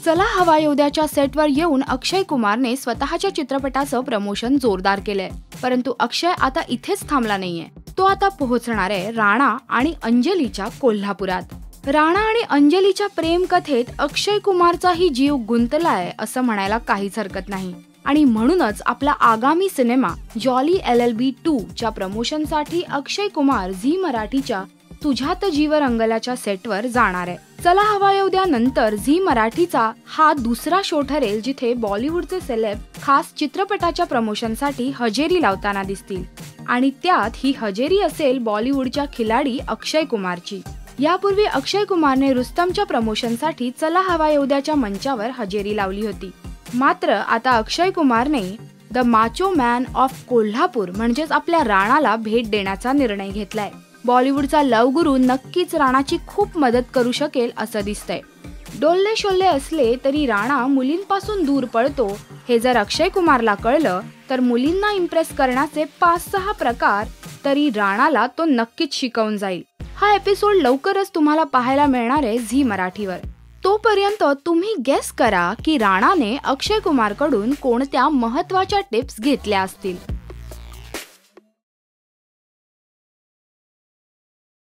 चला हवा योद्याच्या सेटवर येऊन अक्षय कुमारने स्वतःच्या चित्रपटाचं प्रमोशन जोरदार केलंय. परंतु अक्षय आता इथेच थांबला नाहीये. तो आता पोहोचणार आहे राणा आणि अंजलीच्या कोल्हापुरात. राणा आणि अंजलीच्या प्रेम कथेत अक्षय कुमारचाही जीव गुंतलाय असं म्हणायला काहीच हरकत नाही. आणि म्हणूनच आपला आगामी सिनेमा जॉली LLB 2 च्या प्रमोशनसाठी अक्षय कुमार झी मराठीच्या तुझ्यात जीव रंगलाच्या सेटवर जाणार आहे. चला हवा योद्यानंतर झी मराठीचा हा दुसरा शो ठरेल जिथे बॉलिवूडचे सेलेब खास चित्रपटाच्या प्रमोशनसाठी हजेरी लावताना दिसतील. आणि त्यात ही हजेरी असेल बॉलिवूडच्या खिलाडी अक्षय कुमारची. यापूर्वी अक्षय कुमारने रुस्तमच्या प्रमोशनसाठी चला हवा योद्याच्या मंचावर हजेरी लावली होती. मात्र आता अक्षय कुमारने the macho man of Kolhapur म्हणजेच आपल्या राणाला भेट देण्याचा निर्णय घेतलाय. बॉलिवूडचा लव गुरु नक्कीच राणाची खूप मदत करू शकेल असं दिसतंय. डोल्ले शोल्ले असले तरी राणा मुलींपासून दूर पळतो हे जर अक्षय कुमारला कळलं तर मुलींना इम्प्रेस करण्याचे 5-6 प्रकार तरी राणाला तो नक्कीच शिकवून जाईल. हा एपिसोड लवकरच तुम्हाला पाहायला मिळणार आहे झी मराठीवर. तोपर्यंत तुम्ही गेस करा की राणाने अक्षय कुमारकडून कोणत्या महत्त्वाच्या टिप्स घेतल्या असतील.